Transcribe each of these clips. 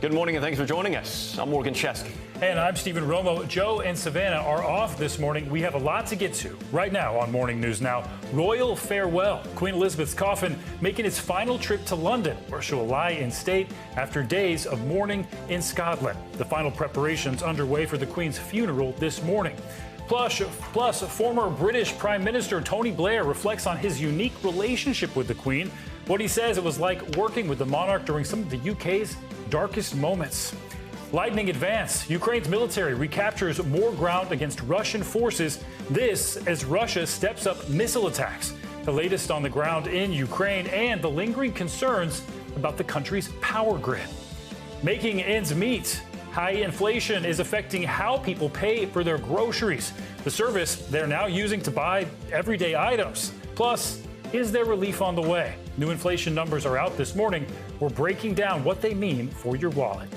Good morning and thanks for joining us. I'm Morgan Chesky. And I'm Stephen Romo. Joe and Savannah are off this morning. We have a lot to get to right now on Morning News Now. Royal farewell. Queen Elizabeth's coffin making its final trip to London, where she'll lie in state after days of mourning in Scotland. The final preparations underway for the Queen's funeral this morning. Plus, former British Prime Minister Tony Blair reflects on his unique relationship with the Queen. What he says it was like working with the monarch during some of the UK's darkest moments. Lightning advance. Ukraine's military recaptures more ground against Russian forces. This as Russia steps up missile attacks. The latest on the ground in Ukraine and the lingering concerns about the country's power grid. Making ends meet. High inflation is affecting how people pay for their groceries. The service they're now using to buy everyday items. Plus, is there relief on the way? New inflation numbers are out this morning. We're breaking down what they mean for your wallet.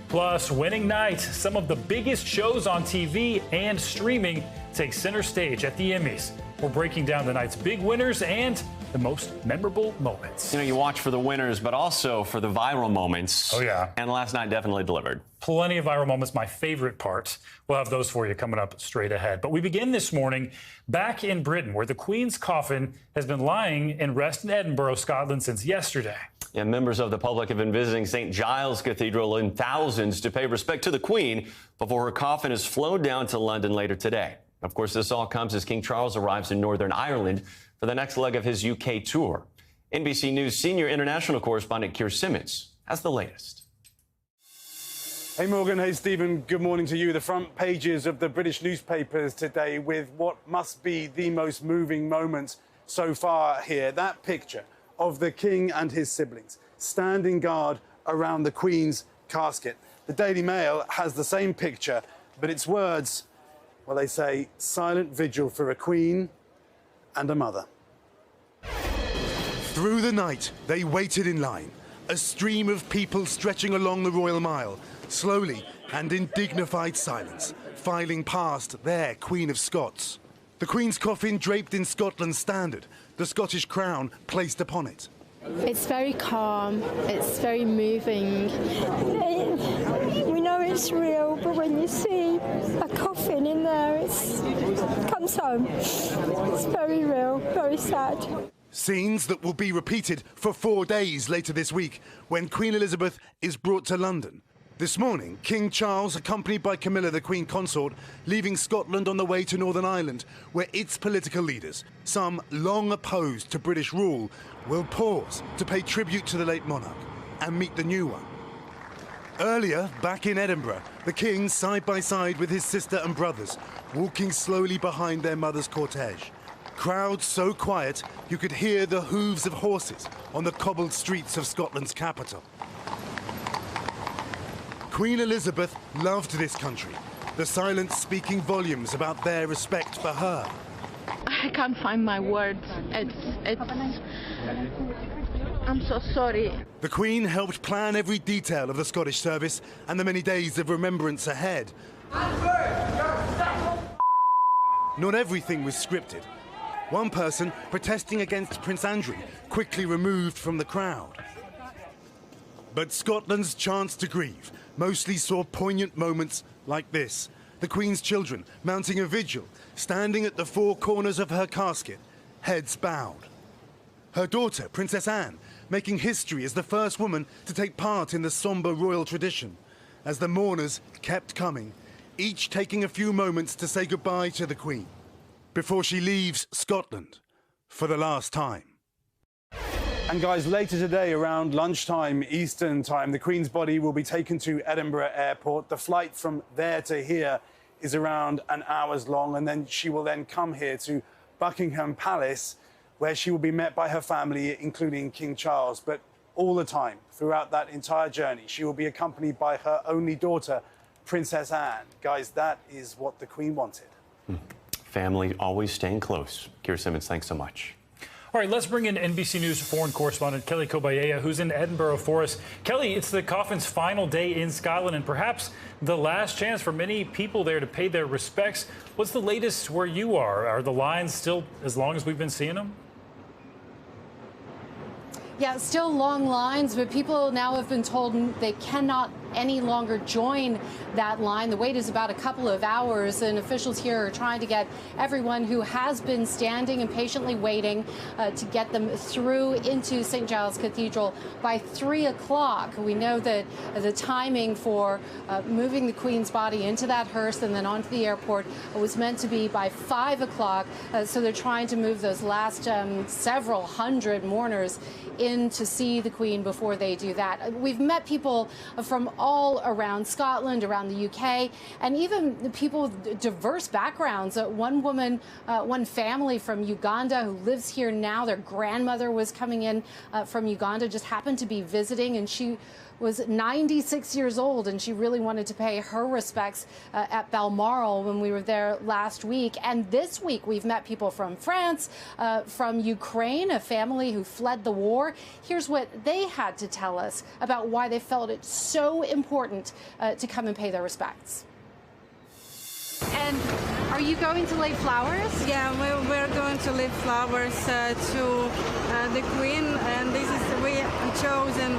Plus, winning night. Some of the biggest shows on TV and streaming take center stage at the Emmys. We're breaking down the night's big winners and the most memorable moments. You know, you watch for the winners, but also for the viral moments. Oh, yeah. And last night definitely delivered. Plenty of viral moments, my favorite part. We'll have those for you coming up straight ahead. But we begin this morning back in Britain, where the Queen's coffin has been lying in rest in Edinburgh, Scotland, since yesterday. Yeah, members of the public have been visiting St. Giles Cathedral in thousands to pay respect to the Queen before her coffin is flown down to London later today. Of course, this all comes as King Charles arrives in Northern Ireland for the next leg of his UK tour. NBC News senior international correspondent Keir Simmons has the latest. Hey Morgan, hey Stephen, good morning to you. The front pages of the British newspapers today with what must be the most moving moment so far here. That picture of the King and his siblings standing guard around the Queen's casket. The Daily Mail has the same picture, but its words, well, they say, silent vigil for a Queen and a mother. Through the night, they waited in line, a stream of people stretching along the Royal Mile, slowly and in dignified silence, filing past their Queen of Scots. The Queen's coffin draped in Scotland's standard, the Scottish crown placed upon it. It's very calm, it's very moving. We know it's real, but when you see a coffin in there, it comes home. It's very real, very sad. Scenes that will be repeated for 4 days later this week when Queen Elizabeth is brought to London. This morning, King Charles, accompanied by Camilla, the Queen Consort, leaving Scotland on the way to Northern Ireland, where its political leaders, some long opposed to British rule, will pause to pay tribute to the late monarch and meet the new one. Earlier, back in Edinburgh, the King, side by side with his sister and brothers, walking slowly behind their mother's cortege. Crowds so quiet you could hear the hooves of horses on the cobbled streets of Scotland's capital. Queen Elizabeth loved this country, the silence speaking volumes about their respect for her. I can't find my words. I'm so sorry. The Queen helped plan every detail of the Scottish service and the many days of remembrance ahead. Not everything was scripted. One person protesting against Prince Andrew quickly removed from the crowd. But Scotland's chance to grieve mostly saw poignant moments like this. The Queen's children mounting a vigil, standing at the four corners of her casket, heads bowed. Her daughter, Princess Anne, making history as the first woman to take part in the sombre royal tradition, as the mourners kept coming, each taking a few moments to say goodbye to the Queen, before she leaves Scotland for the last time. And guys, later today around lunchtime Eastern time, the Queen's body will be taken to Edinburgh Airport. The flight from there to here is around an hour's long, and then she will then come here to Buckingham Palace, where she will be met by her family, including King Charles. But all the time, throughout that entire journey, she will be accompanied by her only daughter, Princess Anne. Guys, that is what the Queen wanted. Family always staying close. Keir Simmons, thanks so much. All right, let's bring in NBC News foreign correspondent Kelly Kobayea, who's in Edinburgh for us. Kelly, it's the coffin's final day in Scotland and perhaps the last chance for many people there to pay their respects. What's the latest where you are? Are the lines still as long as we've been seeing them? Yeah, still long lines, but people now have been told they cannot any longer join that line. The wait is about a couple of hours, and officials here are trying to get everyone who has been standing and patiently waiting to get them through into St. Giles Cathedral by 3 o'clock. We know that the timing for moving the Queen's body into that hearse and then onto the airport was meant to be by 5 o'clock. So they're trying to move those last several hundred mourners in to see the Queen before they do that. We've met people from all around Scotland, around the UK, and even people with diverse backgrounds. One woman, one family from Uganda who lives here now, their grandmother was coming in from Uganda, just happened to be visiting, and she was 96 years old, and she really wanted to pay her respects at Balmoral when we were there last week. And this week we've met people from France, from Ukraine, a family who fled the war. Here's what they had to tell us about why they felt it so important to come and pay their respects. And are you going to lay flowers? Yeah, we're going to lay flowers to the Queen, and this is we chosen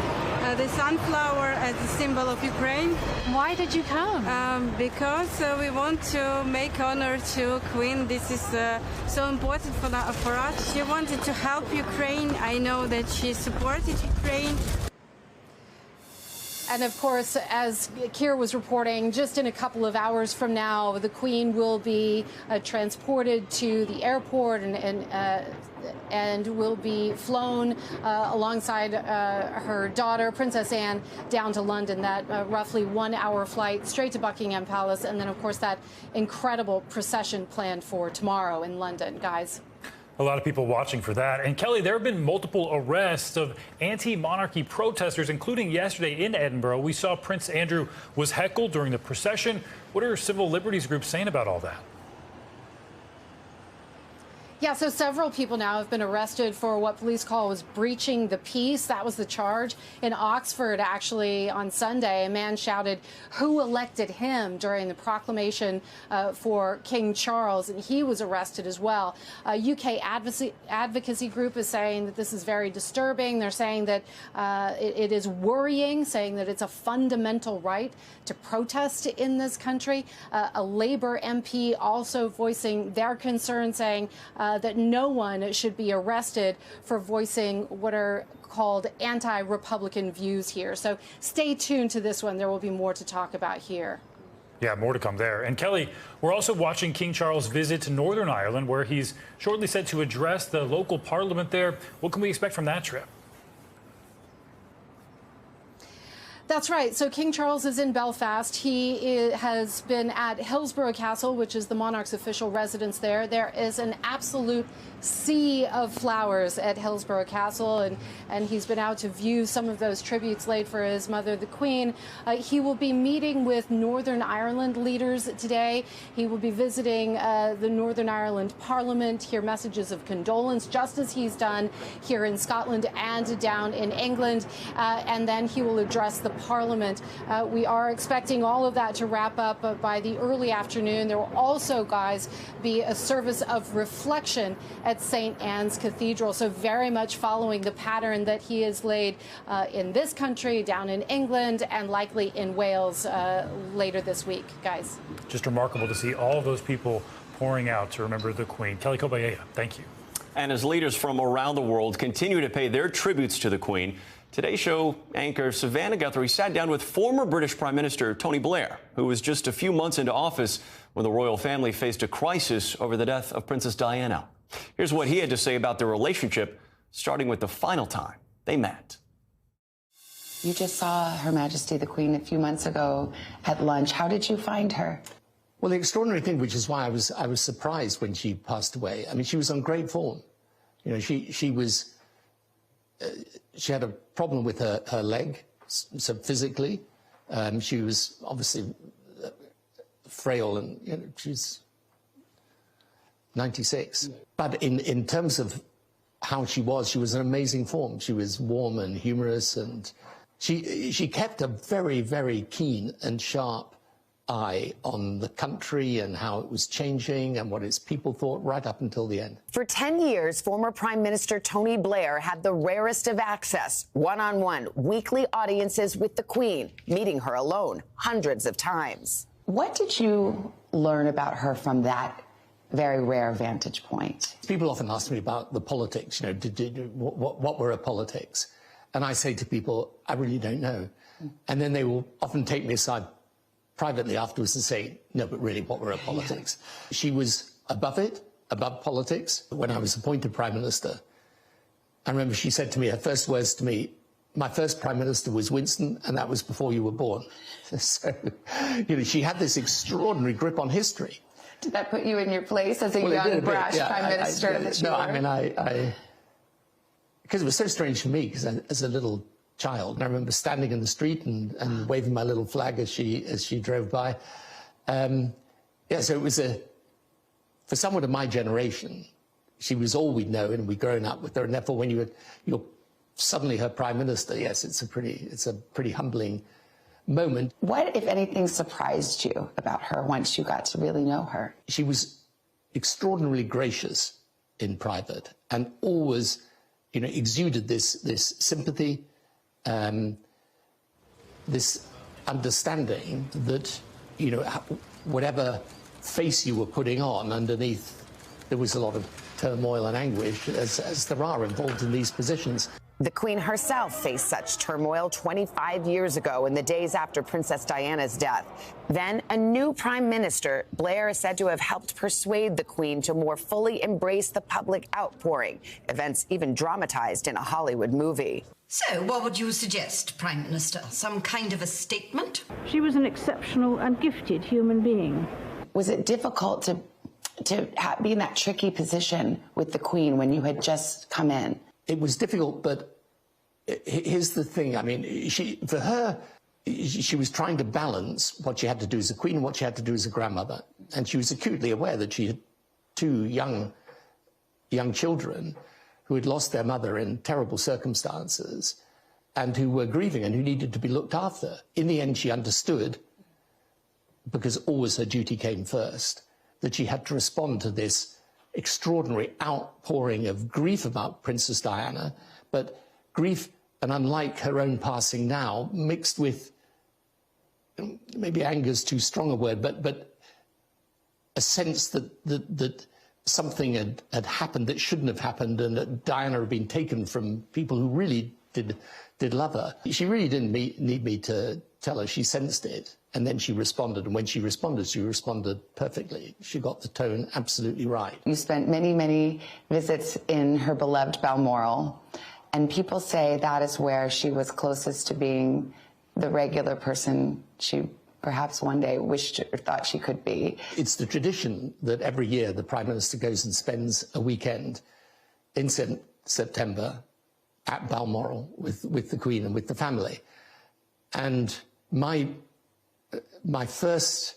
the sunflower as a symbol of Ukraine. Why did you come? Because we want to make honor to Queen. This is so important for us. She wanted to help Ukraine. I know that she supported Ukraine. And of course, as Keir was reporting, just in a couple of hours from now, the Queen will be transported to the airport and will be flown alongside her daughter, Princess Anne, down to London. That roughly 1 hour flight straight to Buckingham Palace. And then, of course, that incredible procession planned for tomorrow in London, guys. A lot of people watching for that. And Kelly, there have been multiple arrests of anti-monarchy protesters, including yesterday in Edinburgh. We saw Prince Andrew was heckled during the procession. What are civil liberties groups saying about all that? Yeah, so several people now have been arrested for what police call was breaching the peace. That was the charge. In Oxford, actually, on Sunday, a man shouted, "Who elected him?" during the proclamation for King Charles, and he was arrested as well. A UK advocacy group is saying that this is very disturbing. They're saying that it is worrying, saying that it's a fundamental right to protest in this country. A Labour MP also voicing their concern, saying that no one should be arrested for voicing what are called anti-Republican views here. So stay tuned to this one. There will be more to talk about here. Yeah, more to come there. And Kelly, we're also watching King Charles visit to Northern Ireland, where he's shortly set to address the local parliament there. What can we expect from that trip? That's right. So King Charles is in Belfast. He has been at Hillsborough Castle, which is the monarch's official residence there. There is an absolute sea of flowers at Hillsborough Castle, and he's been out to view some of those tributes laid for his mother, the Queen. He will be meeting with Northern Ireland leaders today. He will be visiting the Northern Ireland Parliament, hear messages of condolence, just as he's done here in Scotland and down in England, and then he will address the Parliament. We are expecting all of that to wrap up by the early afternoon. There will also, guys, be a service of reflection at St. Anne's Cathedral, so very much following the pattern that he has laid in this country, down in England, and likely in Wales later this week, guys. Just remarkable to see all of those people pouring out to remember the Queen. Kelly Kobayea, thank you. And as leaders from around the world continue to pay their tributes to the Queen, Today's Show anchor Savannah Guthrie sat down with former British Prime Minister Tony Blair, who was just a few months into office when the royal family faced a crisis over the death of Princess Diana. Here's what he had to say about their relationship, starting with the final time they met. You just saw Her Majesty the Queen a few months ago at lunch. How did you find her? Well, the extraordinary thing, which is why I was surprised when she passed away. I mean, she was on great form. You know, she had a problem with her leg, so physically. She was obviously frail, and you know, she's 96. But in terms of how she was in amazing form. She was warm and humorous, and she kept a very, very keen and sharp eye on the country and how it was changing and what its people thought right up until the end. For 10 years, former Prime Minister Tony Blair had the rarest of access, one-on-one, weekly audiences with the Queen, meeting her alone hundreds of times. What did you learn about her from that very rare vantage point? People often ask me about the politics, you know, what were her politics? And I say to people, I really don't know. And then they will often take me aside privately afterwards and say, no, but really, what were her politics? Yeah. She was above it, above politics. When I was appointed Prime Minister, I remember she said to me, her first words to me, my first Prime Minister was Winston, and that was before you were born. So, you know, she had this extraordinary grip on history. Did that put you in your place as a young, brash Prime Minister? Because it was so strange for me, because as a little child, and I remember standing in the street and waving my little flag as she drove by. Yeah, so it was for someone of my generation, she was all we'd known, and we'd grown up with her, and therefore when you're suddenly her Prime Minister, yes, it's a pretty humbling moment. What, if anything, surprised you about her once you got to really know her? She was extraordinarily gracious in private and always, you know, exuded this sympathy, this understanding that, you know, whatever face you were putting on underneath, there was a lot of turmoil and anguish, as there are involved in these positions. The Queen herself faced such turmoil 25 years ago in the days after Princess Diana's death. Then a new Prime Minister, Blair, is said to have helped persuade the Queen to more fully embrace the public outpouring, events even dramatized in a Hollywood movie. So, what would you suggest, Prime Minister? Some kind of a statement? She was an exceptional and gifted human being. Was it difficult to be in that tricky position with the Queen when you had just come in? It was difficult, but here's the thing. I mean, for her, she was trying to balance what she had to do as a queen and what she had to do as a grandmother. And she was acutely aware that she had two young children who had lost their mother in terrible circumstances and who were grieving and who needed to be looked after. In the end, she understood, because always her duty came first, that she had to respond to this extraordinary outpouring of grief about Princess Diana, but grief, and unlike her own passing now, mixed with, maybe anger's too strong a word, but a sense that something had happened that shouldn't have happened, and that Diana had been taken from people who really did love her. She really didn't need me to tell her. She sensed it, and then she responded. And when she responded perfectly. She got the tone absolutely right. You spent many, many visits in her beloved Balmoral, and people say that is where she was closest to being the regular person she perhaps one day wished or thought she could be. It's the tradition that every year the Prime Minister goes and spends a weekend in September at Balmoral with the Queen and with the family. And my first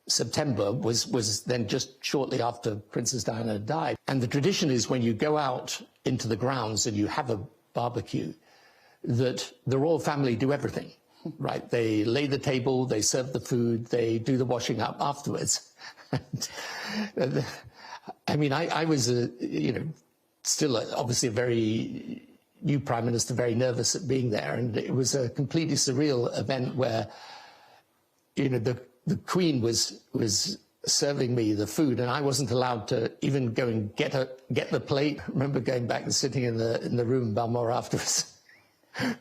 September was then just shortly after Princess Diana died. And the tradition is when you go out into the grounds and you have a barbecue, that the royal family do everything, right? They lay the table, they serve the food, they do the washing up afterwards. I mean, I was, still obviously a very new Prime Minister, very nervous at being there. And it was a completely surreal event where, the Queen was serving me the food, and I wasn't allowed to even go and get the plate. I remember going back and sitting in the room in Balmoral afterwards.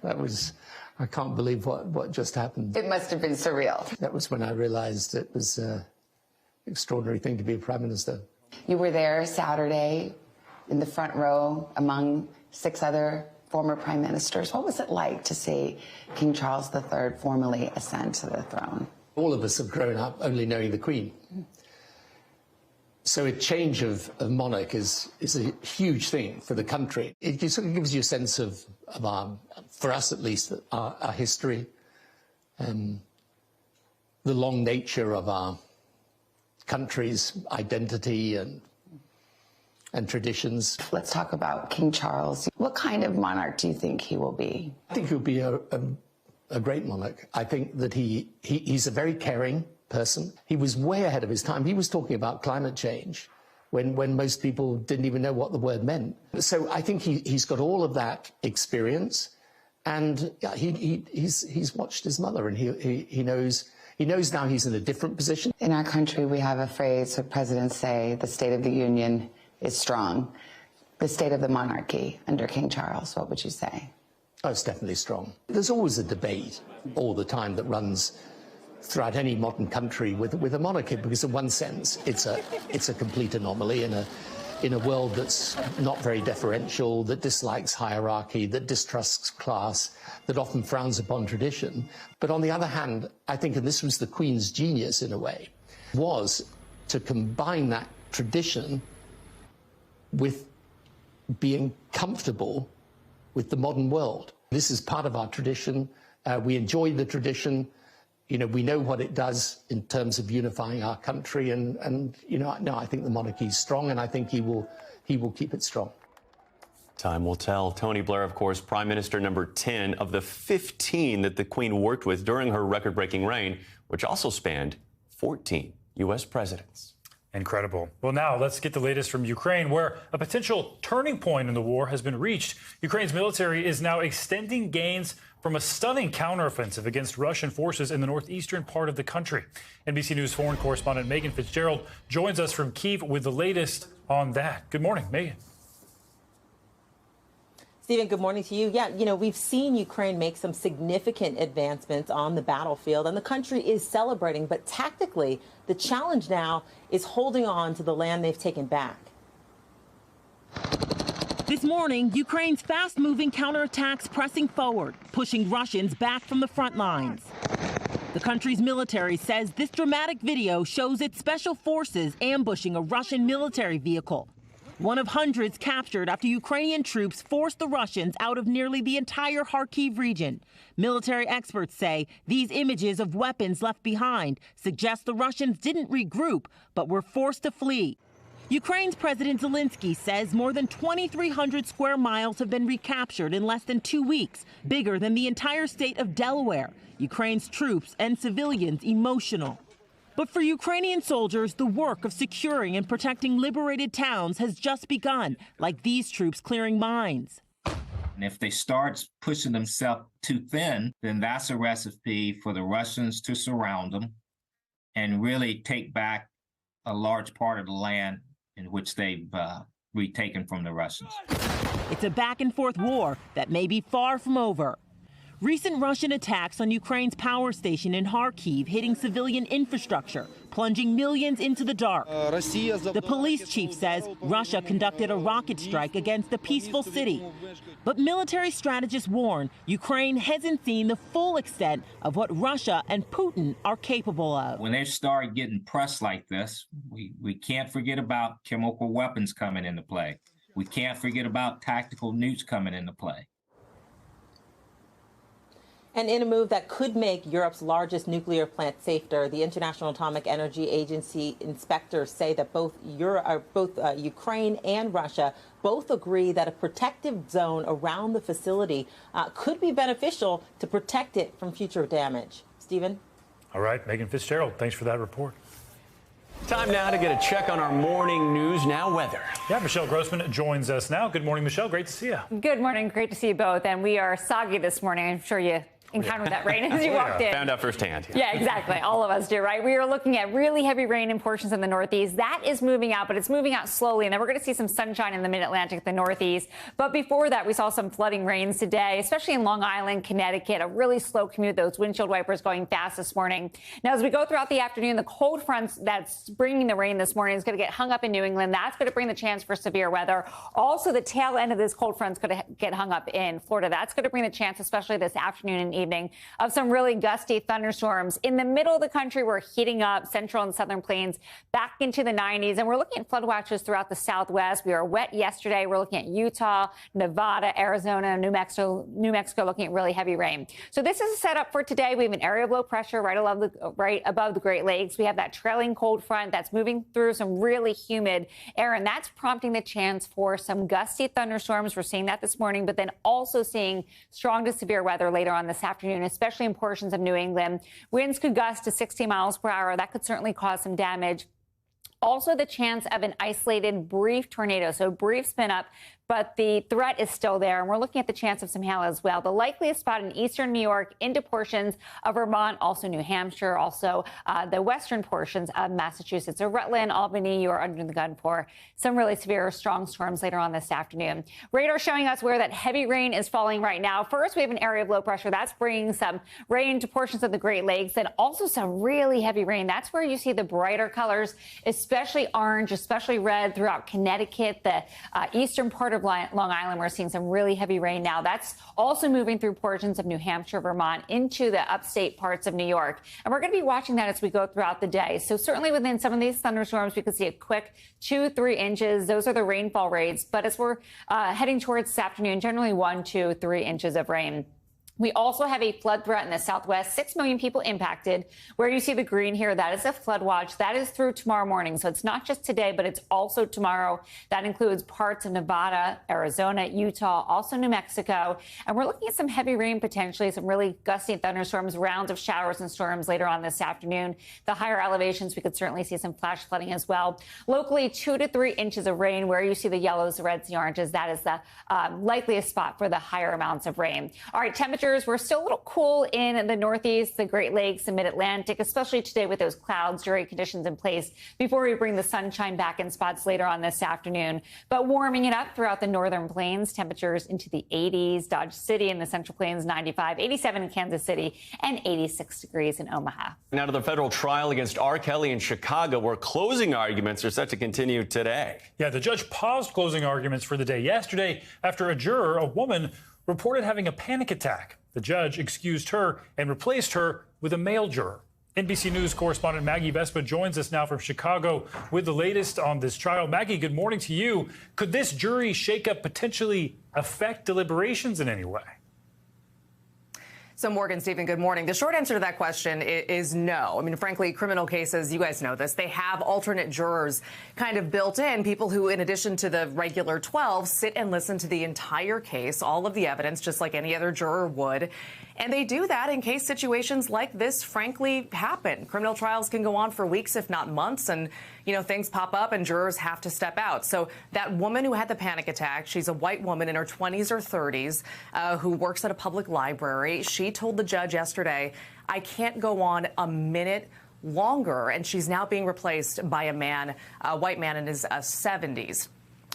That was, I can't believe what just happened. It must have been surreal. That was when I realized it was an extraordinary thing to be a Prime Minister. You were there Saturday in the front row among 6 other former Prime Ministers. What was it like to see King Charles III formally ascend to the throne? All of us have grown up only knowing the Queen. So a change of monarch is a huge thing for the country. It sort of gives you a sense of our, for us at least, our history, the long nature of our country's identity and traditions. Let's talk about King Charles. What kind of monarch do you think he will be? I think he'll be a a great monarch. I think that he's a very caring person. He was way ahead of his time. He was talking about climate change when most people didn't even know what the word meant. So I think he's got all of that experience, and yeah, he's watched his mother, and he knows now he's in a different position. In our country, we have a phrase that presidents say: the State of the Union is strong. The state of the monarchy under King Charles, what would you say? Oh, it's definitely strong. There's always a debate all the time that runs throughout any modern country with a monarchy, because in one sense it's a complete anomaly in a world that's not very deferential, that dislikes hierarchy, that distrusts class, that often frowns upon tradition. But on the other hand, I think, and this was the Queen's genius in a way, was to combine that tradition with being comfortable with the modern world. This is part of our tradition. We enjoy the tradition. You know, we know what it does in terms of unifying our country, and you know, no, I think the monarchy is strong, and I think he will keep it strong. Time will tell. Tony Blair, of course, Prime Minister number 10 of the 15 that the Queen worked with during her record-breaking reign, which also spanned 14 U.S. presidents. Incredible. Well, now let's get the latest from Ukraine, where a potential turning point in the war has been reached. Ukraine's military is now extending gains from a stunning counteroffensive against Russian forces in the northeastern part of the country. NBC News foreign correspondent Megan Fitzgerald joins us from Kyiv with the latest on that. Good morning, Megan. Stephen, good morning to you. Yeah, you know, we've seen Ukraine make some significant advancements on the battlefield, and the country is celebrating. But tactically, the challenge now is holding on to the land they've taken back. This morning, Ukraine's fast-moving counterattacks pressing forward, pushing Russians back from the front lines. The country's military says this dramatic video shows its special forces ambushing a Russian military vehicle, one of hundreds captured after Ukrainian troops forced the Russians out of nearly the entire Kharkiv region. Military experts say these images of weapons left behind suggest the Russians didn't regroup, but were forced to flee. Ukraine's President Zelensky says more than 2,300 square miles have been recaptured in less than 2 weeks, bigger than the entire state of Delaware. Ukraine's troops and civilians emotional. But for Ukrainian soldiers, the work of securing and protecting liberated towns has just begun, like these troops clearing mines. And if they start pushing themselves too thin, then that's a recipe for the Russians to surround them and really take back a large part of the land in which they've retaken from the Russians. It's a back-and-forth war that may be far from over. Recent Russian attacks on Ukraine's power station in Kharkiv hitting civilian infrastructure, plunging millions into the dark. The police chief says Russia conducted a rocket strike against the peaceful city. But military strategists warn Ukraine hasn't seen the full extent of what Russia and Putin are capable of. When they start getting pressed like this, we can't forget about chemical weapons coming into play. We can't forget about tactical nukes coming into play. And in a move that could make Europe's largest nuclear plant safer, the International Atomic Energy Agency inspectors say that both Ukraine and Russia both agree that a protective zone around the facility could be beneficial to protect it from future damage. Stephen? All right, Megan Fitzgerald, thanks for that report. Time now to get a check on our morning news now weather. Yeah, Michelle Grossman joins us now. Good morning, Michelle. Great to see you. Good morning. Great to see you both. And we are soggy this morning. I'm sure you encountered that rain as you walked in. Found out firsthand. Yeah, exactly. All of us do, right? We are looking at really heavy rain in portions in the Northeast. That is moving out, but it's moving out slowly. And then we're going to see some sunshine in the mid-Atlantic, the Northeast. But before that, we saw some flooding rains today, especially in Long Island, Connecticut. A really slow commute. Those windshield wipers going fast this morning. Now, as we go throughout the afternoon, the cold fronts that's bringing the rain this morning is going to get hung up in New England. That's going to bring the chance for severe weather. Also, the tail end of this cold front is going to get hung up in Florida. That's going to bring the chance, especially this afternoon and evening, of some really gusty thunderstorms. In the middle of the country, we're heating up central and southern plains back into the 90s, and we're looking at flood watches throughout the Southwest. We were wet yesterday. We're looking at Utah, Nevada, Arizona, New Mexico looking at really heavy rain. So this is a setup for today. We have an area of low pressure right above the Great Lakes. We have that trailing cold front that's moving through some really humid air, and that's prompting the chance for some gusty thunderstorms. We're seeing that this morning, but then also seeing strong to severe weather later on this afternoon. afternoon, especially in portions of New England. Winds could gust to 60 miles per hour. That could certainly cause some damage. Also, the chance of an isolated brief tornado, so brief spin up, but the threat is still there. And we're looking at the chance of some hail as well. The likeliest spot in eastern New York into portions of Vermont, also New Hampshire, also the western portions of Massachusetts. So Rutland, Albany, you are under the gun for some really severe strong storms later on this afternoon. Radar showing us where that heavy rain is falling right now. First, we have an area of low pressure that's bringing some rain to portions of the Great Lakes, and also some really heavy rain. That's where you see the brighter colors, especially orange, especially red throughout Connecticut, the eastern part of Long Island. We're seeing some really heavy rain now. That's also moving through portions of New Hampshire, Vermont, into the upstate parts of New York. And we're going to be watching that as we go throughout the day. So certainly within some of these thunderstorms, we could see a quick 2-3 inches. Those are the rainfall rates. But as we're heading towards this afternoon, generally 1-3 inches of rain. We also have a flood threat in the southwest, 6 million people impacted. Where you see the green here, that is a flood watch. That is through tomorrow morning. So it's not just today, but it's also tomorrow. That includes parts of Nevada, Arizona, Utah, also New Mexico. And we're looking at some heavy rain potentially, some really gusty thunderstorms, rounds of showers and storms later on this afternoon. The higher elevations, we could certainly see some flash flooding as well. Locally, 2 to 3 inches of rain. Where you see the yellows, the reds, the oranges, that is the likeliest spot for the higher amounts of rain. All right, temperatures. We're still a little cool in the Northeast, the Great Lakes, the Mid-Atlantic, especially today with those clouds, jury conditions in place before we bring the sunshine back in spots later on this afternoon. But warming it up throughout the northern plains, temperatures into the 80s. Dodge City in the Central Plains, 95, 87 in Kansas City, and 86 degrees in Omaha. Now to the federal trial against R. Kelly in Chicago, where closing arguments are set to continue today. Yeah, the judge paused closing arguments for the day yesterday after a juror, a woman, reported having a panic attack. The judge excused her and replaced her with a male juror. NBC News correspondent Maggie Vespa joins us now from Chicago with the latest on this trial. Maggie, good morning to you. Could this jury shakeup potentially affect deliberations in any way? So, Morgan, Stephen, good morning. The short answer to that question is no. I mean, frankly, criminal cases, you guys know this, they have alternate jurors kind of built in, people who, in addition to the regular 12, sit and listen to the entire case, all of the evidence, just like any other juror would. And they do that in case situations like this, frankly, happen. Criminal trials can go on for weeks, if not months, and, you know, things pop up and jurors have to step out. So that woman who had the panic attack, she's a white woman in her 20s or 30s who works at a public library. She told the judge yesterday, I can't go on a minute longer. And she's now being replaced by a white man in his 70s.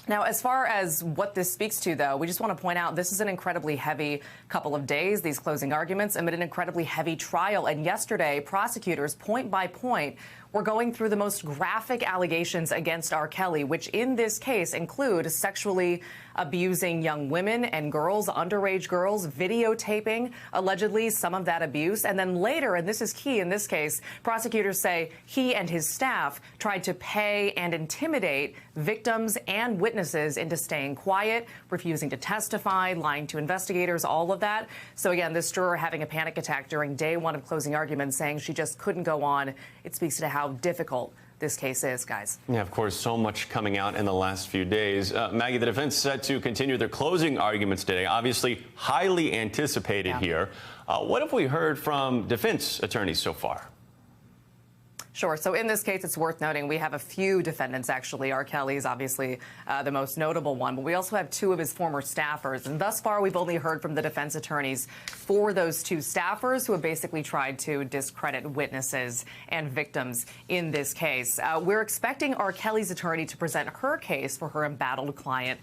Now, as far as what this speaks to, though, we just want to point out this is an incredibly heavy couple of days, these closing arguments, amid an incredibly heavy trial. And yesterday, prosecutors, point by point, were going through the most graphic allegations against R. Kelly, which in this case include sexually abusing young women and girls, underage girls, videotaping, allegedly, some of that abuse. And then later, and this is key in this case, prosecutors say he and his staff tried to pay and intimidate victims and witnesses into staying quiet, refusing to testify, lying to investigators, all of that. So again, this juror having a panic attack during day one of closing arguments, saying she just couldn't go on. It speaks to how difficult this case is, guys. Yeah, of course, so much coming out in the last few days. Maggie, the defense set to continue their closing arguments today, obviously highly anticipated here. What have we heard from defense attorneys so far? Sure. So in this case, it's worth noting we have a few defendants, actually. R. Kelly is obviously the most notable one, but we also have two of his former staffers. And thus far, we've only heard from the defense attorneys for those two staffers who have basically tried to discredit witnesses and victims in this case. We're expecting R. Kelly's attorney to present her case for her embattled client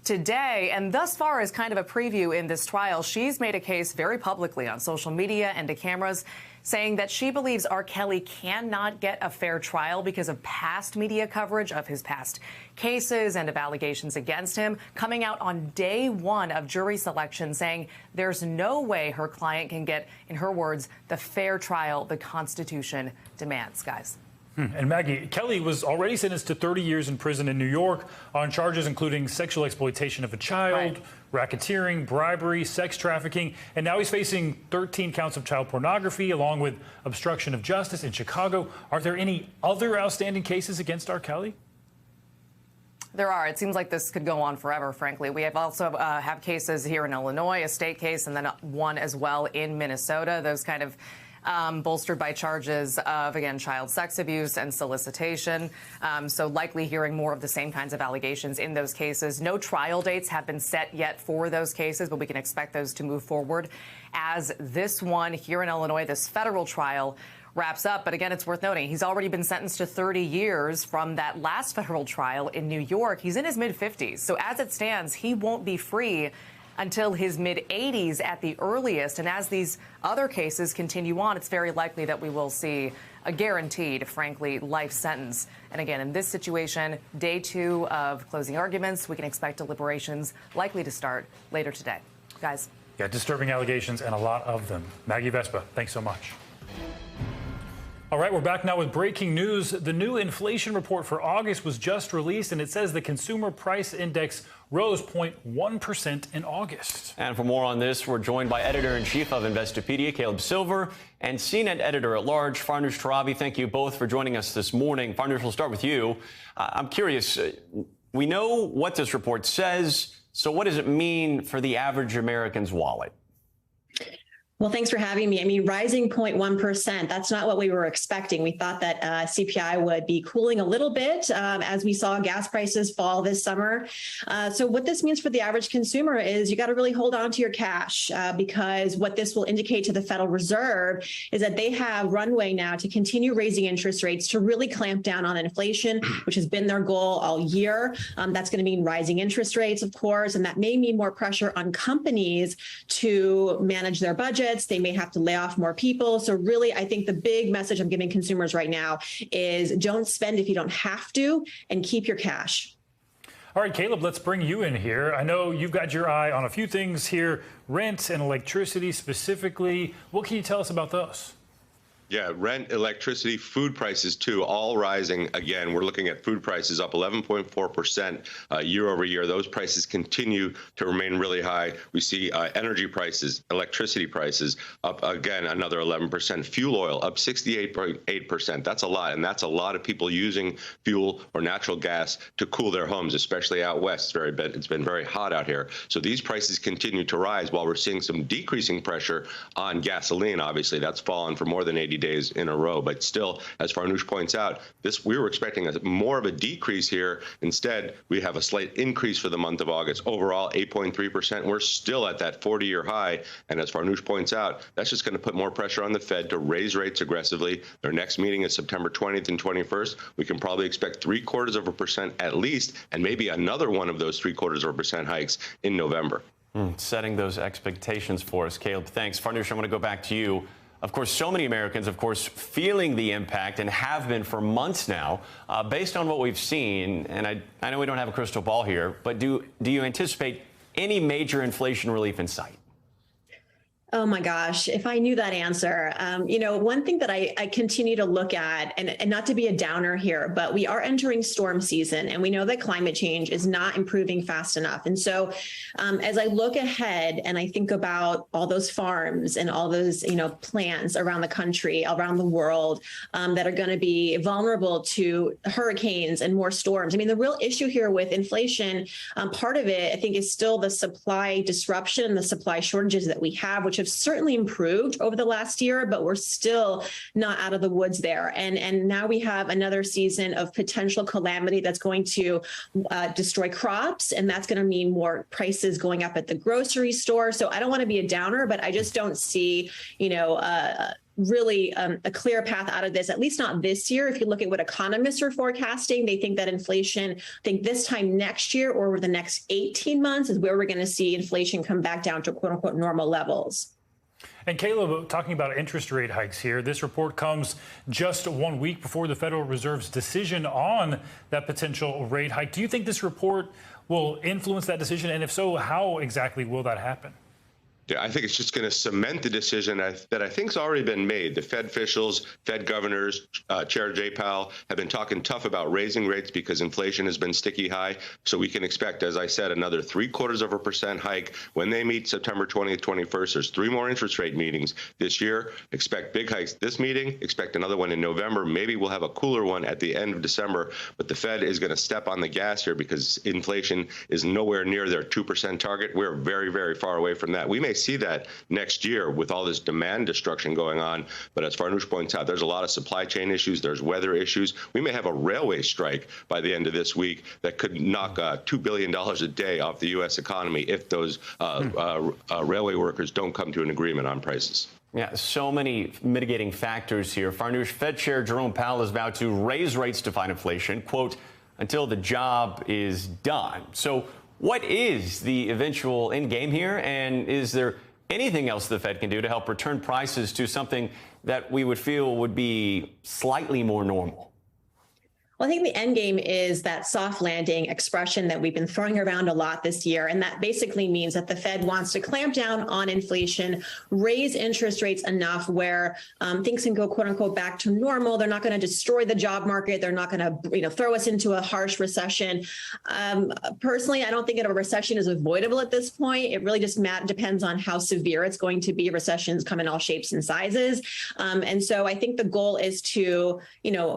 today. And thus far, as kind of a preview in this trial, she's made a case very publicly on social media and to cameras, saying that she believes R. Kelly cannot get a fair trial because of past media coverage of his past cases and of allegations against him, coming out on day one of jury selection, saying there's no way her client can get, in her words, the fair trial the Constitution demands, guys. And Maggie, Kelly was already sentenced to 30 years in prison in New York on charges including sexual exploitation of a child, racketeering, bribery, sex trafficking, and now he's facing 13 counts of child pornography along with obstruction of justice in Chicago. Are there any other outstanding cases against R. Kelly? There are. It seems like this could go on forever, frankly. We have also have cases here in Illinois, a state case, and then one as well in Minnesota. Those kind of bolstered by charges of, again, child sex abuse and solicitation. So likely hearing more of the same kinds of allegations in those cases. No trial dates have been set yet for those cases, but we can expect those to move forward as this one here in Illinois, this federal trial, wraps up. But again, it's worth noting he's already been sentenced to 30 years from that last federal trial in New York. He's in his mid-50s. So as it stands, he won't be free until his mid-80s at the earliest. And as these other cases continue on, it's very likely that we will see a guaranteed, frankly, life sentence. And again, in this situation, day 2 of closing arguments, we can expect deliberations likely to start later today. Guys. Yeah, disturbing allegations and a lot of them. Maggie Vespa, thanks so much. All right, we're back now with breaking news. The new inflation report for August was just released, and it says the consumer price index rose 0.1% in August. And for more on this, we're joined by editor-in-chief of Investopedia, Caleb Silver, and CNET editor-at-large, Farnoosh Torabi. Thank you both for joining us this morning. Farnoosh, we'll start with you. I'm curious, we know what this report says, so what does it mean for the average American's wallet? Well, thanks for having me. I mean, rising 0.1%, that's not what we were expecting. We thought that CPI would be cooling a little bit as we saw gas prices fall this summer. So what this means for the average consumer is you got to really hold on to your cash because what this will indicate to the Federal Reserve is that they have runway now to continue raising interest rates to really clamp down on inflation, which has been their goal all year. That's going to mean rising interest rates, of course, and that may mean more pressure on companies to manage their budget. They may have to lay off more people. So really, I think the big message I'm giving consumers right now is don't spend if you don't have to and keep your cash. All right, Caleb, let's bring you in here. I know you've got your eye on a few things here, rent and electricity specifically. What can you tell us about those? Yeah, rent, electricity, food prices, too, all rising again. We're looking at food prices up 11.4% year over year. Those prices continue to remain really high. We see energy prices, electricity prices up again, another 11%. Fuel oil up 68.8%. That's a lot. And that's a lot of people using fuel or natural gas to cool their homes, especially out west. It's been very hot out here. So these prices continue to rise while we're seeing some decreasing pressure on gasoline. Obviously, that's fallen for more than 80 days in a row. But still, as Farnoosh points out, we were expecting more of a decrease here. Instead, we have a slight increase for the month of August. Overall, 8.3%. We're still at that 40-year high. And as Farnoosh points out, that's just going to put more pressure on the Fed to raise rates aggressively. Their next meeting is September 20th and 21st. We can probably expect 0.75% at least, and maybe another one of those 0.75% hikes in November. Setting those expectations for us. Caleb, thanks. Farnoosh, I want to go back to you. Of course, so many Americans, of course, feeling the impact and have been for months now. Based on what we've seen, and I know we don't have a crystal ball here, but do you anticipate any major inflation relief in sight? Oh my gosh, if I knew that answer. One thing that I continue to look at, and not to be a downer here, but we are entering storm season, and we know that climate change is not improving fast enough. And so as I look ahead and I think about all those farms and all those, plants around the country, around the world that are going to be vulnerable to hurricanes and more storms. I mean, the real issue here with inflation, part of it, I think, is still the supply disruption and the supply shortages that we have, which have certainly improved over the last year, but we're still not out of the woods there. And now we have another season of potential calamity that's going to destroy crops, and that's going to mean more prices going up at the grocery store. So I don't want to be a downer, but I just don't see, really a clear path out of this, at least not this year. If you look at what economists are forecasting, they think that inflation, this time next year or over the next 18 months is where we're going to see inflation come back down to quote unquote normal levels. And Caleb, talking about interest rate hikes here, this report comes just 1 week before the Federal Reserve's decision on that potential rate hike. Do you think this report will influence that decision? And if so, how exactly will that happen? Yeah, I think it's just going to cement the decision that I think has already been made. The Fed officials, Fed governors, Chair Jay Powell have been talking tough about raising rates because inflation has been sticky high. So we can expect, as I said, another 0.75% hike when they meet September 20th, 21st. There's 3 more interest rate meetings this year. Expect big hikes this meeting. Expect another one in November. Maybe we'll have a cooler one at the end of December. But the Fed is going to step on the gas here because inflation is nowhere near their 2% target. We're very, very far away from that. We may see that next year with all this demand destruction going on. But as Farnoosh points out, there's a lot of supply chain issues. There's weather issues. We may have a railway strike by the end of this week that could knock $2 billion a day off the U.S. economy if those railway workers don't come to an agreement on prices. Yeah, so many mitigating factors here. Farnoosh, Fed Chair Jerome Powell is about to raise rates to fight inflation, quote, until the job is done. So what is the eventual end game here? And is there anything else the Fed can do to help return prices to something that we would feel would be slightly more normal? Well, I think the end game is that soft landing expression that we've been throwing around a lot this year. And that basically means that the Fed wants to clamp down on inflation, raise interest rates enough where things can go, quote unquote, back to normal. They're not going to destroy the job market. They're not going to, throw us into a harsh recession. Personally, I don't think a recession is avoidable at this point. It really just depends on how severe it's going to be. Recessions come in all shapes and sizes. And so I think the goal is to,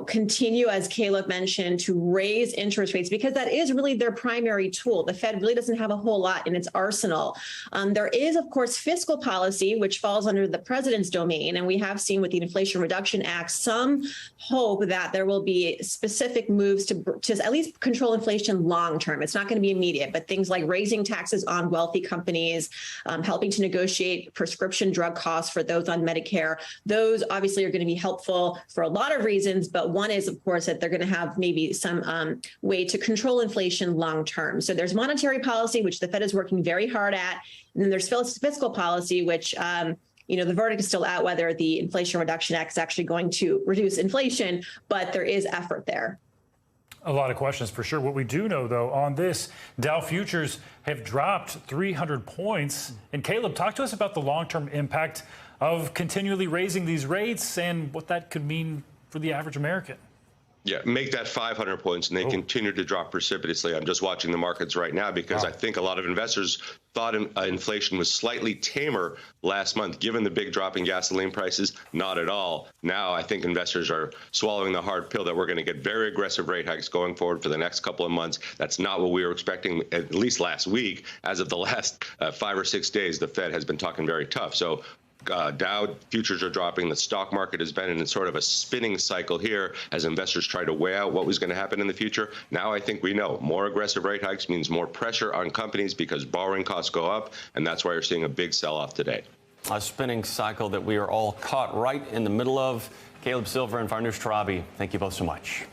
continue, as Caleb mentioned, to raise interest rates, because that is really their primary tool. The Fed really doesn't have a whole lot in its arsenal. There is, of course, fiscal policy, which falls under the president's domain. And we have seen with the Inflation Reduction Act some hope that there will be specific moves to at least control inflation long term. It's not going to be immediate, but things like raising taxes on wealthy companies, helping to negotiate prescription drug costs for those on Medicare. Those obviously are going to be helpful for a lot of reasons, but one is, of course, that they're going to have maybe some way to control inflation long term. So there's monetary policy, which the Fed is working very hard at. And then there's fiscal policy, which, the verdict is still out whether the Inflation Reduction Act is actually going to reduce inflation, but there is effort there. A lot of questions for sure. What we do know, though, on this, Dow futures have dropped 300 points. And Caleb, talk to us about the long-term impact of continually raising these rates and what that could mean for the average American. Yeah, make that 500 points, and they continue to drop precipitously. I'm just watching the markets right now because I think a lot of investors thought inflation was slightly tamer last month, given the big drop in gasoline prices. Not at all. Now I think investors are swallowing the hard pill that we're going to get very aggressive rate hikes going forward for the next couple of months. That's not what we were expecting, at least last week. As of the last 5 or 6 days, the Fed has been talking very tough. So Dow futures are dropping. The stock market has been in sort of a spinning cycle here as investors try to weigh out what was going to happen in the future. Now I think we know more aggressive rate hikes means more pressure on companies because borrowing costs go up, and that's why you're seeing a big sell-off today. A spinning cycle that we are all caught right in the middle of. Caleb Silver and Farnoosh Torabi, thank you both so much.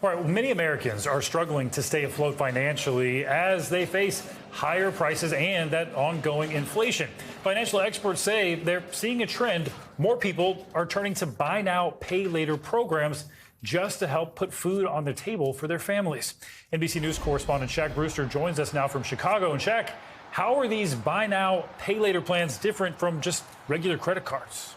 All right, well, many Americans are struggling to stay afloat financially as they face higher prices and that ongoing inflation. Financial experts say they're seeing a trend. More people are turning to buy now, pay later programs just to help put food on the table for their families. NBC News correspondent Shaq Brewster joins us now from Chicago. And Shaq, how are these buy now, pay later plans different from just regular credit cards?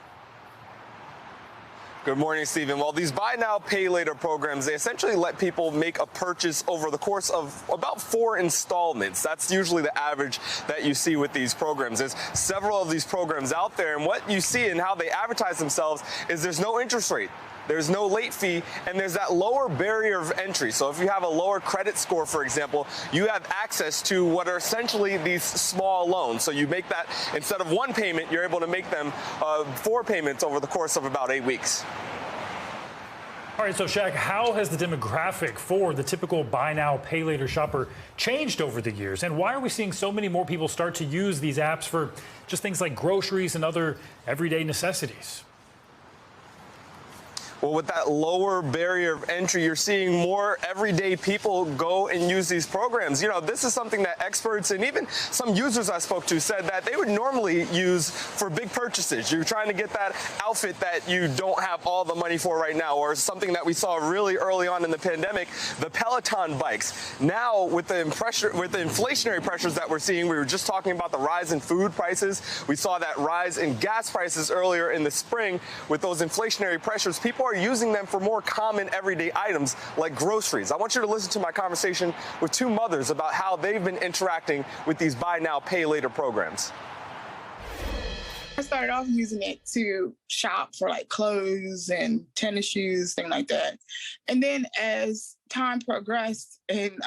Good morning, Stephen. Well, these buy now, pay later programs, they essentially let people make a purchase over the course of about 4 installments. That's usually the average that you see with these programs. There's several of these programs out there, and what you see and how they advertise themselves is there's no interest rate. There's no late fee, and there's that lower barrier of entry. So if you have a lower credit score, for example, you have access to what are essentially these small loans. So you make that, instead of one payment, you're able to make them 4 payments over the course of about 8 weeks. All right, so Shaq, how has the demographic for the typical buy now, pay later shopper changed over the years? And why are we seeing so many more people start to use these apps for just things like groceries and other everyday necessities? Well, with that lower barrier of entry, you're seeing more everyday people go and use these programs. You know, this is something that experts and even some users I spoke to said that they would normally use for big purchases. You're trying to get that outfit that you don't have all the money for right now, or something that we saw really early on in the pandemic, the Peloton bikes. Now, with the inflationary pressures that we're seeing, we were just talking about the rise in food prices. We saw that rise in gas prices earlier in the spring. With those inflationary pressures, people are using them for more common everyday items like groceries. I want you to listen to my conversation with two mothers about how they've been interacting with these buy now, pay later programs. I started off using it to shop for like clothes and tennis shoes, things like that. And then as time progressed and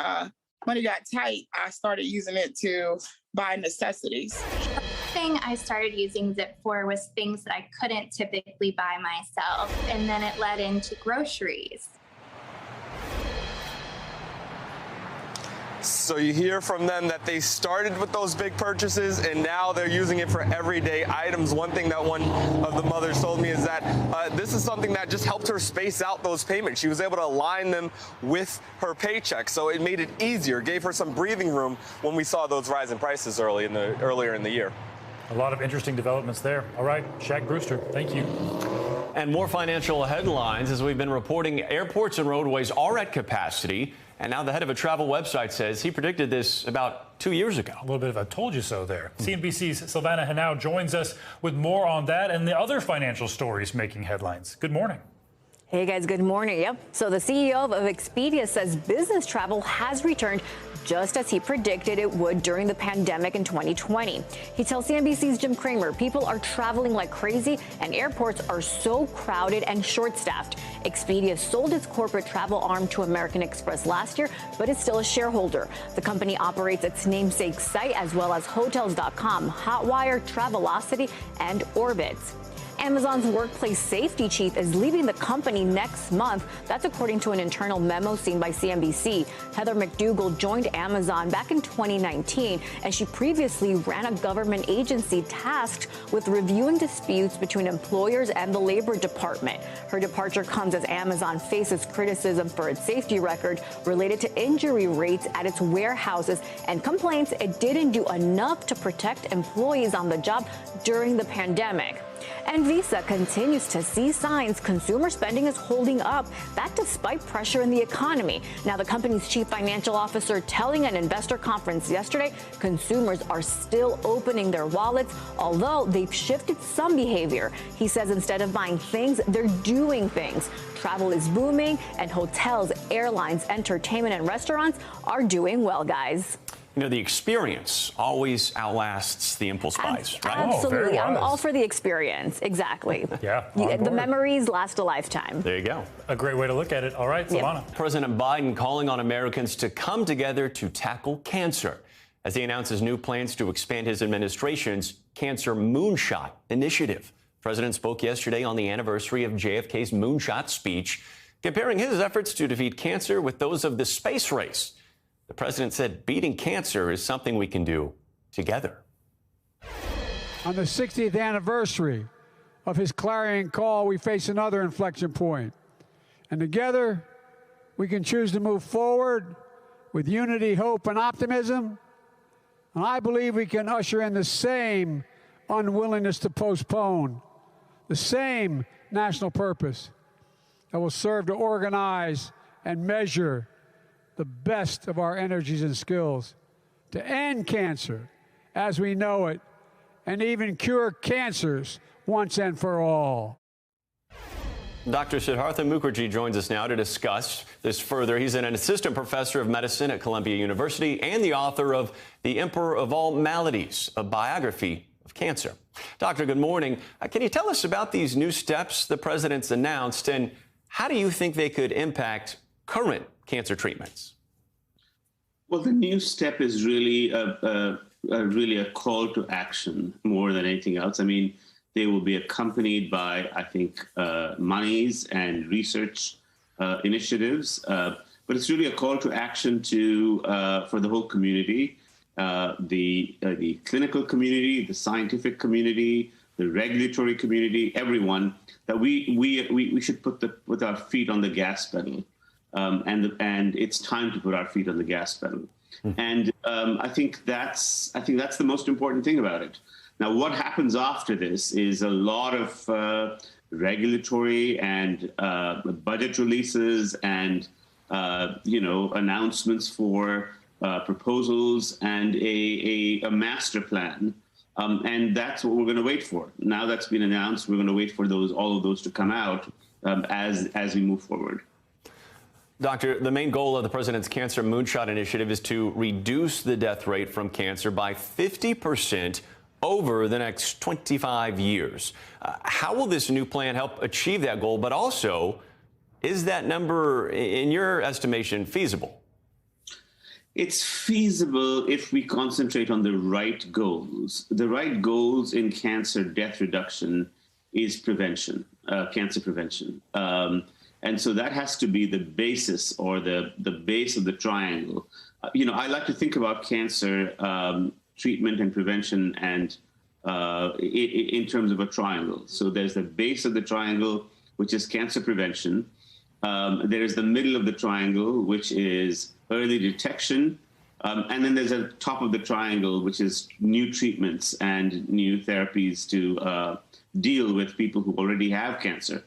money got tight, I started using it to buy necessities. The thing I started using Zip for was things that I couldn't typically buy myself. And then it led into groceries. So you hear from them that they started with those big purchases and now they're using it for everyday items. One thing that one of the mothers told me is that this is something that just helped her space out those payments. She was able to align them with her paycheck, so it made it easier, gave her some breathing room when we saw those rising prices earlier in the year. A lot of interesting developments there. All right, Shaq Brewster, thank you. And more financial headlines. As we've been reporting, airports and roadways are at capacity. And now the head of a travel website says he predicted this about 2 years ago. A little bit of a told you so there. CNBC's Silvana Henao joins us with more on that and the other financial stories making headlines. Good morning. Hey guys, good morning. Yep. So the CEO of Expedia says business travel has returned just as he predicted it would during the pandemic in 2020. He tells CNBC's Jim Cramer people are traveling like crazy and airports are so crowded and short-staffed. Expedia sold its corporate travel arm to American Express last year, but is still a shareholder. The company operates its namesake site as well as Hotels.com, Hotwire, Travelocity, and Orbitz. Amazon's workplace safety chief is leaving the company next month. That's according to an internal memo seen by CNBC. Heather McDougall joined Amazon back in 2019, and she previously ran a government agency tasked with reviewing disputes between employers and the Labor Department. Her departure comes as Amazon faces criticism for its safety record related to injury rates at its warehouses and complaints it didn't do enough to protect employees on the job during the pandemic. And Visa continues to see signs consumer spending is holding up, that despite pressure in the economy. Now, the company's chief financial officer telling an investor conference yesterday consumers are still opening their wallets, although they've shifted some behavior. He says instead of buying things, they're doing things. Travel is booming, and hotels, airlines, entertainment, and restaurants are doing well, guys. You know, the experience always outlasts the impulse buys, right? Absolutely. I'm all for the experience. Exactly. Yeah. The memories last a lifetime. There you go. A great way to look at it. All right, Silvana. Yep. President Biden calling on Americans to come together to tackle cancer as he announces new plans to expand his administration's Cancer Moonshot initiative. The president spoke yesterday on the anniversary of JFK's Moonshot speech, comparing his efforts to defeat cancer with those of the space race. The president said beating cancer is something we can do together. On the 60th anniversary of his clarion call, we face another inflection point. And together, we can choose to move forward with unity, hope, and optimism. And I believe we can usher in the same unwillingness to postpone, the same national purpose that will serve to organize and measure the best of our energies and skills to end cancer as we know it and even cure cancers once and for all. Dr. Siddhartha Mukherjee joins us now to discuss this further. He's an assistant professor of medicine at Columbia University and the author of The Emperor of All Maladies, a biography of cancer. Doctor, good morning. Can you tell us about these new steps the president's announced, and how do you think they could impact current cancer treatments? Well, the new step is really a call to action more than anything else. I mean, they will be accompanied by, I think, monies and research initiatives, but it's really a call to action for the whole community, the clinical community, the scientific community, the regulatory community, everyone, that we should put our feet on the gas pedal, and it's time to put our feet on the gas pedal. And I think that's the most important thing about it. Now, what happens after this is a lot of regulatory and budget releases and announcements for proposals and a master plan. And that's what we're going to wait for. Now that's been announced, we're going to wait for all of those to come out as we move forward. Doctor, the main goal of the president's Cancer Moonshot initiative is to reduce the death rate from cancer by 50% over the next 25 years. How will this new plan help achieve that goal? But also, is that number, in your estimation, feasible? It's feasible if we concentrate on the right goals. The right goals in cancer death reduction is prevention, cancer prevention. And so that has to be the basis or the base of the triangle. I like to think about cancer treatment and prevention and in terms of a triangle. So there's the base of the triangle, which is cancer prevention. There is the middle of the triangle, which is early detection. And then there's a top of the triangle, which is new treatments and new therapies to deal with people who already have cancer.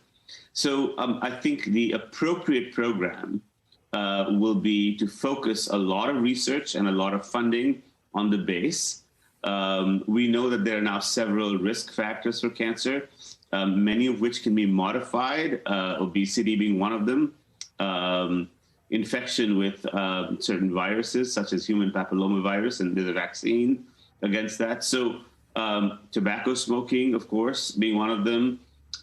So I think the appropriate program will be to focus a lot of research and a lot of funding on the base. We know that there are now several risk factors for cancer, many of which can be modified, obesity being one of them, infection with certain viruses, such as human papillomavirus, and there's a vaccine against that. So tobacco smoking, of course, being one of them.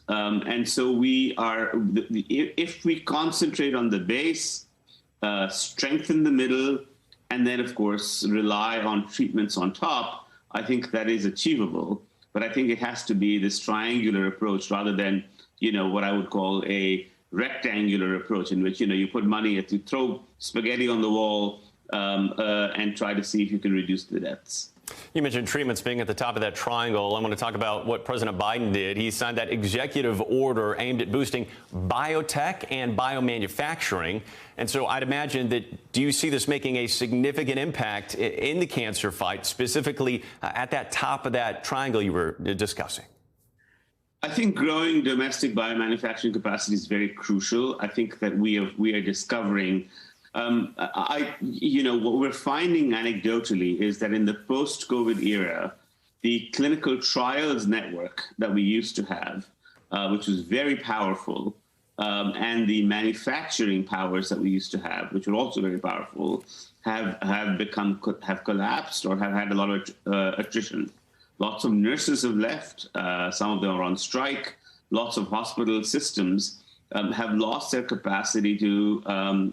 And so if we concentrate on the base, strengthen the middle, and then, of course, rely on treatments on top, I think that is achievable. But I think it has to be this triangular approach rather than, what I would call a rectangular approach in which, you put money, you throw spaghetti on the wall and try to see if you can reduce the deaths. You mentioned treatments being at the top of that triangle. I want to talk about what President Biden did. He signed that executive order aimed at boosting biotech and biomanufacturing. And so I'd imagine that, do you see this making a significant impact in the cancer fight, specifically at that top of that triangle you were discussing? I think growing domestic biomanufacturing capacity is very crucial. I think that we are discovering what we're finding anecdotally is that in the post-COVID era, the clinical trials network that we used to have, which was very powerful, and the manufacturing powers that we used to have, which were also very powerful, have collapsed or have had a lot of attrition. Lots of nurses have left. Some of them are on strike. Lots of hospital systems have lost their capacity to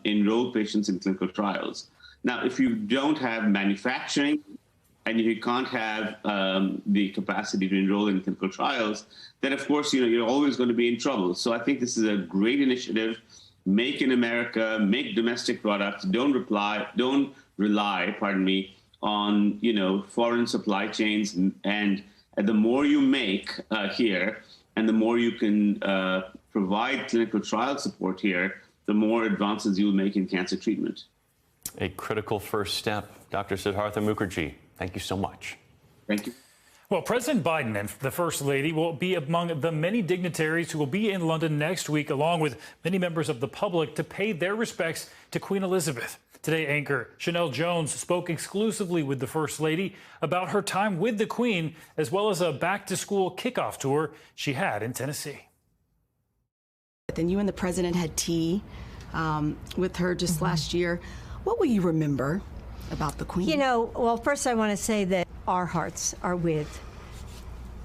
enroll patients in clinical trials. Now, if you don't have manufacturing and if you can't have the capacity to enroll in clinical trials, then of course, you're always going to be in trouble. So I think this is a great initiative. Make in America, make domestic products. Don't rely, on foreign supply chains. And the more you make here, and the more you can provide clinical trial support here, the more advances you'll make in cancer treatment. A critical first step. Dr. Siddhartha Mukherjee, thank you so much. Thank you. Well, President Biden and the First Lady will be among the many dignitaries who will be in London next week, along with many members of the public, to pay their respects to Queen Elizabeth. Today, anchor Chanel Jones spoke exclusively with the First Lady about her time with the Queen, as well as a back-to-school kickoff tour she had in Tennessee. Then you and the president had tea with her just last year. What will you remember about the Queen? Well, first I want to say that our hearts are with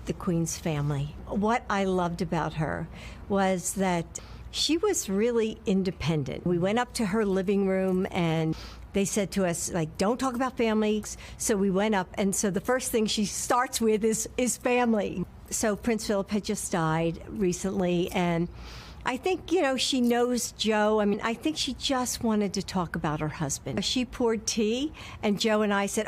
the Queen's family. What I loved about her was that she was really independent. We went up to her living room and they said to us, don't talk about family. So we went up, and so the first thing she starts with is family. So Prince Philip had just died recently, and I think, she knows Joe. I think she just wanted to talk about her husband. She poured tea, and Joe and I said,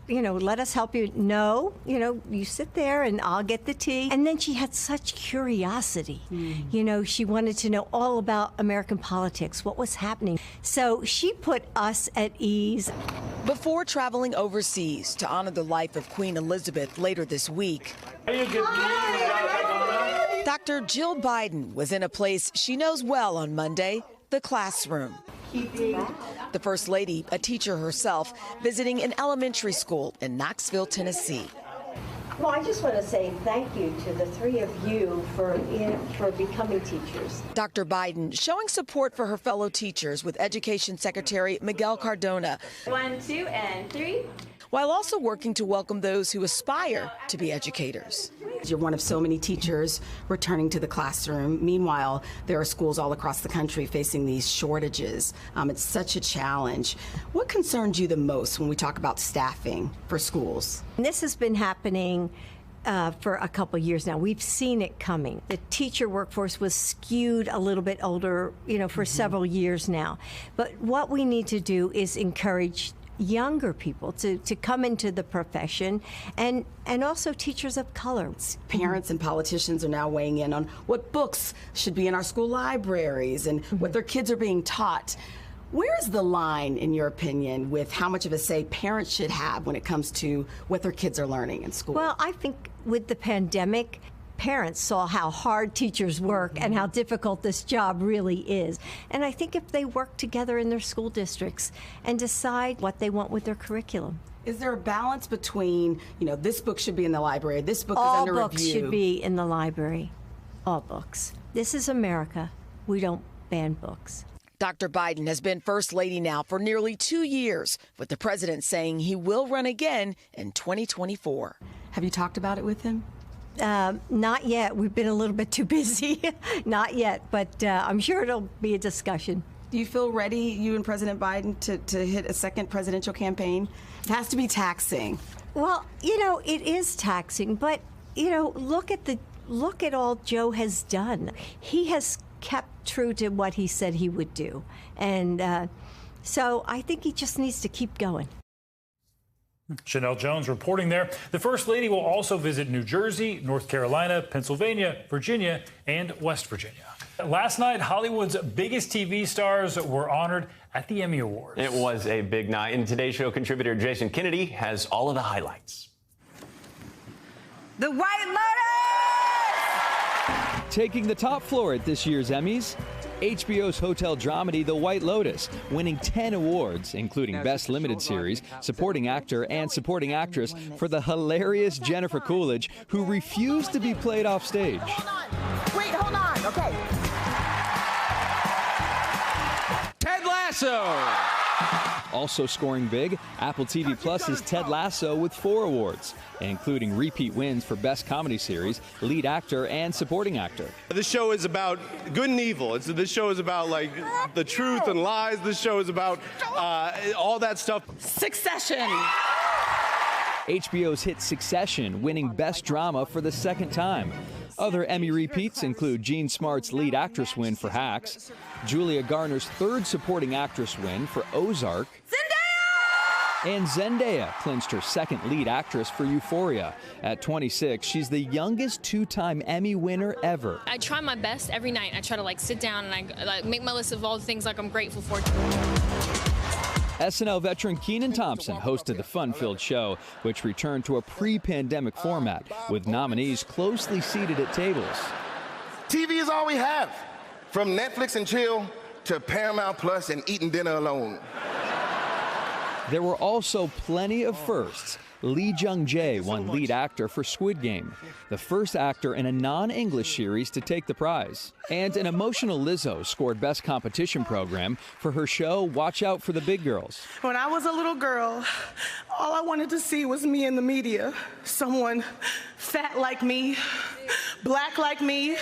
let us help you. No, you sit there and I'll get the tea. And then she had such curiosity. She wanted to know all about American politics, what was happening. So she put us at ease. Before traveling overseas to honor the life of Queen Elizabeth later this week, Dr. Jill Biden was in a place she knows well on Monday, the classroom. The First Lady, a teacher herself, visiting an elementary school in Knoxville, Tennessee. Well, I just want to say thank you to the three of you for becoming teachers. Dr. Biden showing support for her fellow teachers with Education Secretary Miguel Cardona. 1, 2, and 3. While also working to welcome those who aspire to be educators. You're one of so many teachers returning to the classroom. Meanwhile, there are schools all across the country facing these shortages. It's such a challenge. What concerns you the most when we talk about staffing for schools? This has been happening for a couple years now. We've seen it coming. The teacher workforce was skewed a little bit older, for several years now. But what we need to do is encourage younger people to come into the profession, and also teachers of color. Parents and politicians are now weighing in on what books should be in our school libraries and what their kids are being taught. Where is the line, in your opinion, with how much of a say parents should have when it comes to what their kids are learning in school? Well, I think with the pandemic, parents saw how hard teachers work and how difficult this job really is. And I think if they work together in their school districts and decide what they want with their curriculum. Is there a balance between, this book should be in the library, this book is under review? All books should be in the library. All books. This is America. We don't ban books. Dr. Biden has been First Lady now for nearly 2 years, with the president saying he will run again in 2024. Have you talked about it with him? Not yet. We've been a little bit too busy. Not yet, but I'm sure it'll be a discussion. Do you feel ready, you and President Biden, to hit a second presidential campaign? It has to be taxing. Well, it is taxing, but look at all Joe has done. He has kept true to what he said he would do, and so I think he just needs to keep going. Chanel Jones reporting there. The First Lady will also visit New Jersey, North Carolina, Pennsylvania, Virginia, and West Virginia. Last night, Hollywood's biggest TV stars were honored at the Emmy Awards. It was a big night, and Today Show contributor Jason Kennedy has all of the highlights. The White Lotus! Taking the top floor at this year's Emmys, HBO's hotel dramedy The White Lotus, winning 10 awards, including Best Limited Series, Supporting Actor, and Supporting Actress for the hilarious Jennifer Coolidge, who refused to be played off stage. Hold on. Okay. Ted Lasso! Also scoring big, Apple TV Plus's Ted Lasso with 4 awards, including repeat wins for Best Comedy Series, Lead Actor, and Supporting Actor. This show is about good and evil. This show is about the truth and lies. This show is about all that stuff. Succession. HBO's hit Succession, winning Best Drama for the second time. Other Emmy repeats include Jean Smart's Lead Actress win for Hacks, Julia Garner's 3rd Supporting Actress win for Ozark, and Zendaya clinched her 2nd Lead Actress for Euphoria. At 26, she's the youngest 2-time Emmy winner ever. I try my best every night. I try to sit down and I make my list of all the things I'm grateful for. SNL veteran Kenan Thompson hosted the fun-filled show, which returned to a pre-pandemic format, with nominees closely seated at tables. TV is all we have, from Netflix and chill to Paramount Plus and eating dinner alone. There were also plenty of firsts. Lee Jung-jae won Lead Actor for Squid Game, the first actor in a non-English series to take the prize. And an emotional Lizzo scored Best Competition Program for her show Watch Out for the Big Girls. When I was a little girl, all I wanted to see was me in the media. Someone fat like me, black like me,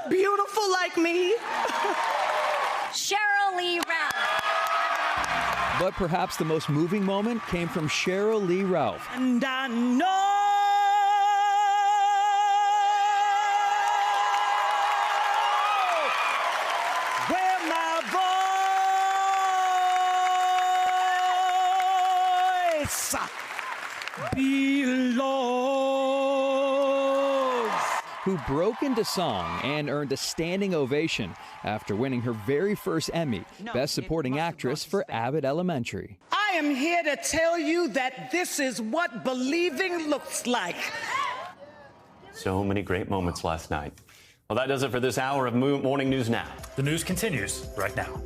beautiful like me. Cheryl Lee Ralph. But perhaps the most moving moment came from Cheryl Lee Ralph. And I know where my voice belongs. Who broke into song and earned a standing ovation after winning her very first Emmy, Best Supporting Actress for Abbott Elementary. I am here to tell you that this is what believing looks like. So many great moments last night. Well, that does it for this hour of Morning News Now. The news continues right now.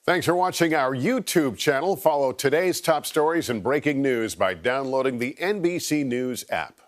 Thanks for watching our YouTube channel. Follow today's top stories and breaking news by downloading the NBC News app.